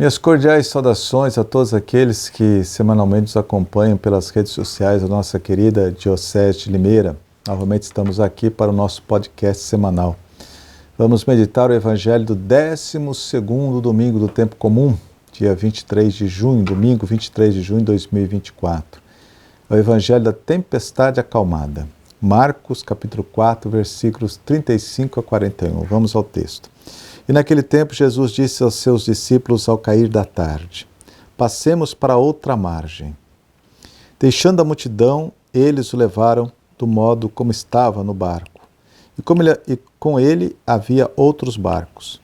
Minhas cordiais saudações a todos aqueles que semanalmente nos acompanham pelas redes sociais da nossa querida Diocese de Limeira. Novamente estamos aqui para o nosso podcast semanal. Vamos meditar o Evangelho do 12º domingo do Tempo Comum, dia 23 de junho, domingo 23 de junho de 2024. É o Evangelho da Tempestade Acalmada. Marcos, capítulo 4, versículos 35 a 41. Vamos ao texto. E naquele tempo Jesus disse aos seus discípulos ao cair da tarde: passemos para outra margem. Deixando a multidão, eles o levaram do modo como estava no barco. E com ele havia outros barcos.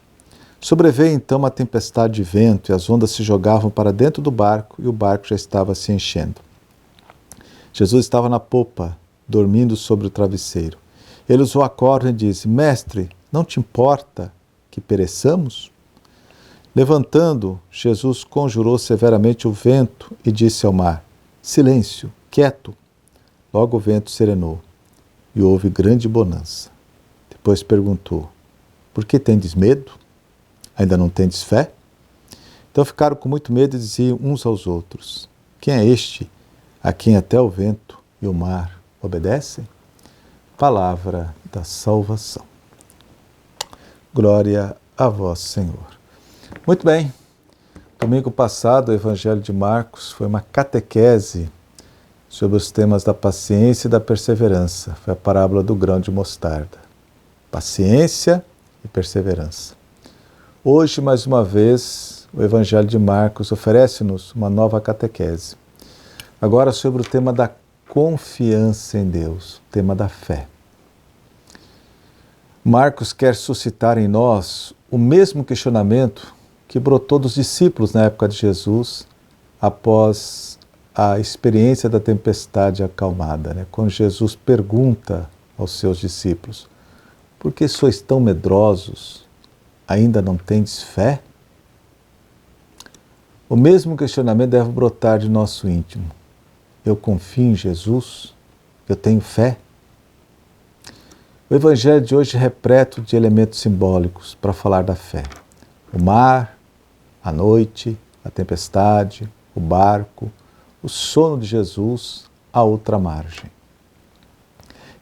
Sobreveio então uma tempestade de vento, e as ondas se jogavam para dentro do barco, e o barco já estava se enchendo. Jesus estava na popa, dormindo sobre o travesseiro. Eles o acordam e dizem: Mestre, não te importa que pereçamos? Levantando, Jesus conjurou severamente o vento e disse ao mar: Silêncio, quieto. Logo o vento serenou e houve grande bonança. Depois perguntou: Por que tendes medo? Ainda não tendes fé? Então ficaram com muito medo e diziam uns aos outros: Quem é este a quem até o vento e o mar obedecem? Palavra da salvação. Glória a vós, Senhor. Muito bem. Domingo passado, o Evangelho de Marcos foi uma catequese sobre os temas da paciência e da perseverança. Foi a parábola do grão de mostarda. Paciência e perseverança. Hoje, mais uma vez, o Evangelho de Marcos oferece-nos uma nova catequese. Agora sobre o tema da confiança em Deus, o tema da fé. Marcos quer suscitar em nós o mesmo questionamento que brotou dos discípulos na época de Jesus, após a experiência da tempestade acalmada, quando Jesus pergunta aos seus discípulos: Por que sois tão medrosos? Ainda não tendes fé? O mesmo questionamento deve brotar de nosso íntimo. Eu confio em Jesus? Eu tenho fé? O Evangelho de hoje é repleto de elementos simbólicos para falar da fé. O mar, a noite, a tempestade, o barco, o sono de Jesus, a outra margem.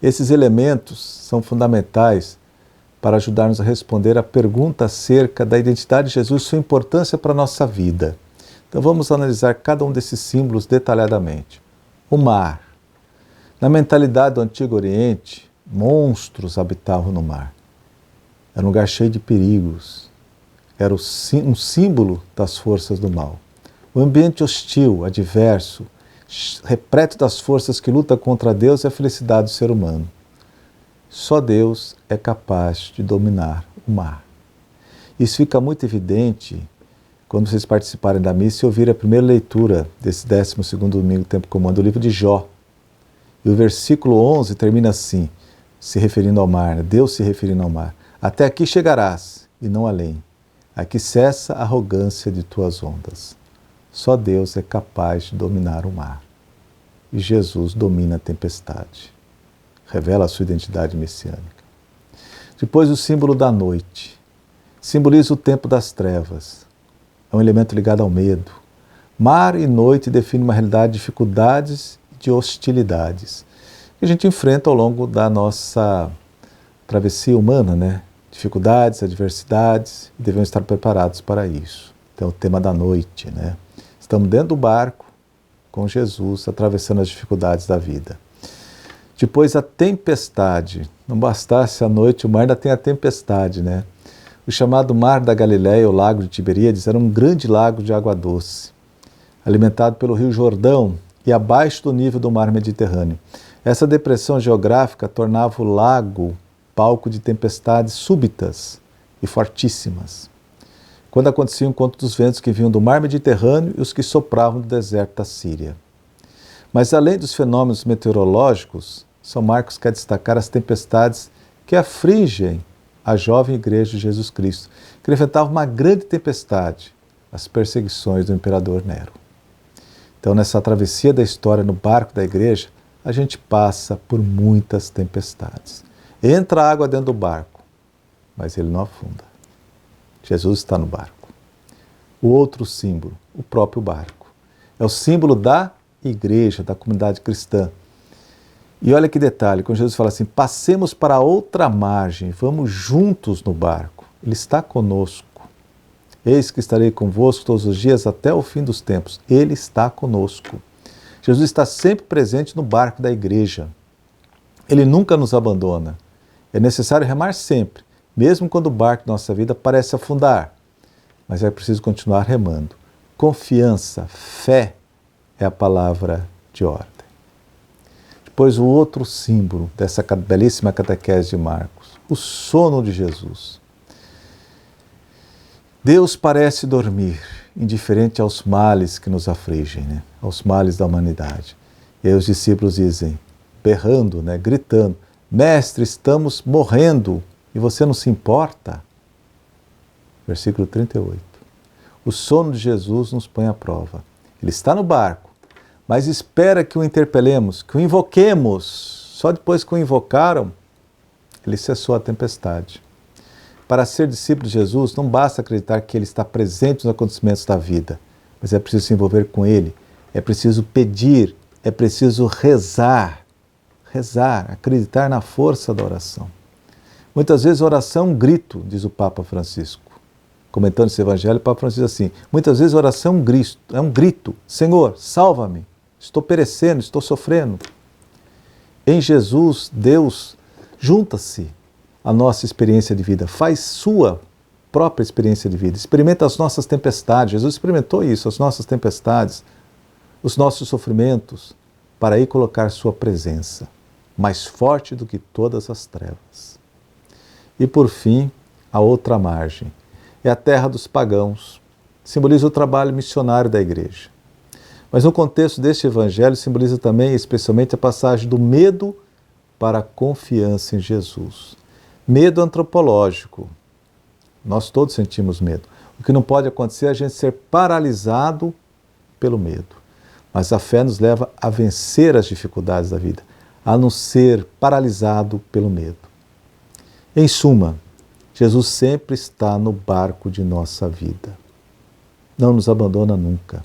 Esses elementos são fundamentais para ajudar-nos a responder à pergunta acerca da identidade de Jesus e sua importância para a nossa vida. Então vamos analisar cada um desses símbolos detalhadamente. O mar. Na mentalidade do Antigo Oriente, monstros habitavam no mar. Era um lugar cheio de perigos. Era um símbolo das forças do mal. O ambiente hostil, adverso, repleto das forças que lutam contra Deus e a felicidade do ser humano. Só Deus é capaz de dominar o mar. Isso fica muito evidente quando vocês participarem da missa e ouvirem a primeira leitura desse 12º domingo do Tempo Comum, do livro de Jó. E o versículo 11 termina assim, se referindo ao mar, Deus se referindo ao mar: Até aqui chegarás, e não além. Aqui cessa a arrogância de tuas ondas. Só Deus é capaz de dominar o mar. E Jesus domina a tempestade. Revela a sua identidade messiânica. Depois o símbolo da noite. Simboliza o tempo das trevas. É um elemento ligado ao medo. Mar e noite definem uma realidade de dificuldades e de hostilidades que a gente enfrenta ao longo da nossa travessia humana, Dificuldades, adversidades, e devemos estar preparados para isso. Então, o tema da noite, Estamos dentro do barco com Jesus, atravessando as dificuldades da vida. Depois, a tempestade. Não bastasse a noite, o mar ainda tem a tempestade, O chamado Mar da Galileia, o Lago de Tiberíades, era um grande lago de água doce, alimentado pelo Rio Jordão e abaixo do nível do Mar Mediterrâneo. Essa depressão geográfica tornava o lago palco de tempestades súbitas e fortíssimas, quando aconteciam contra os ventos que vinham do Mar Mediterrâneo e os que sopravam do deserto da Síria. Mas além dos fenômenos meteorológicos, São Marcos quer destacar as tempestades que afligem a jovem igreja de Jesus Cristo, que enfrentava uma grande tempestade, as perseguições do imperador Nero. Então, nessa travessia da história no barco da igreja, a gente passa por muitas tempestades. Entra água dentro do barco, mas ele não afunda. Jesus está no barco. O outro símbolo, o próprio barco. É o símbolo da igreja, da comunidade cristã. E olha que detalhe, quando Jesus fala assim, passemos para a outra margem, vamos juntos no barco. Ele está conosco. Eis que estarei convosco todos os dias até o fim dos tempos. Ele está conosco. Jesus está sempre presente no barco da igreja. Ele nunca nos abandona. É necessário remar sempre, mesmo quando o barco da nossa vida parece afundar. Mas é preciso continuar remando. Confiança, fé é a palavra de ordem. Depois o outro símbolo dessa belíssima catequese de Marcos, o sono de Jesus. Deus parece dormir, indiferente aos males que nos afligem, né? Aos males da humanidade. E aí os discípulos dizem, berrando, né? Gritando, Mestre, estamos morrendo e você não se importa? Versículo 38. O sono de Jesus nos põe à prova. Ele está no barco, mas espera que o interpelemos, que o invoquemos. Só depois que o invocaram, ele cessou a tempestade. Para ser discípulo de Jesus, não basta acreditar que ele está presente nos acontecimentos da vida, mas é preciso se envolver com ele, é preciso pedir, é preciso rezar, acreditar na força da oração. Muitas vezes a oração é um grito, diz o Papa Francisco. Comentando esse evangelho, o Papa Francisco diz assim, muitas vezes a oração é um grito, Senhor, salva-me, estou perecendo, estou sofrendo. Em Jesus, Deus junta-se à nossa experiência de vida, faz sua própria experiência de vida, experimenta as nossas tempestades, Jesus experimentou isso, as nossas tempestades, os nossos sofrimentos, para aí colocar sua presença, mais forte do que todas as trevas. E por fim, a outra margem, é a terra dos pagãos, simboliza o trabalho missionário da igreja. Mas no contexto deste evangelho simboliza também, especialmente, a passagem do medo para a confiança em Jesus. Medo antropológico. Nós todos sentimos medo. O que não pode acontecer é a gente ser paralisado pelo medo. Mas a fé nos leva a vencer as dificuldades da vida, a não ser paralisado pelo medo. Em suma, Jesus sempre está no barco de nossa vida. Não nos abandona nunca.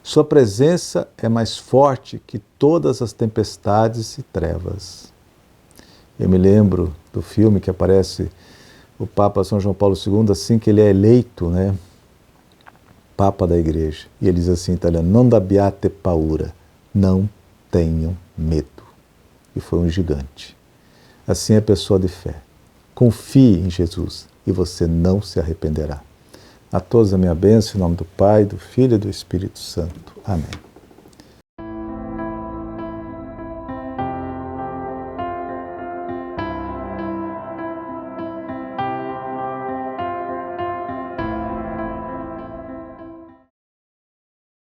Sua presença é mais forte que todas as tempestades e trevas. Eu me lembro do filme que aparece o Papa São João Paulo II, assim que ele é eleito, né, Papa da Igreja. E ele diz assim em italiano, non abbiate paura, não tenham medo. E foi um gigante. Assim é a pessoa de fé. Confie em Jesus e você não se arrependerá. A todos a minha bênção, em nome do Pai, do Filho e do Espírito Santo. Amém.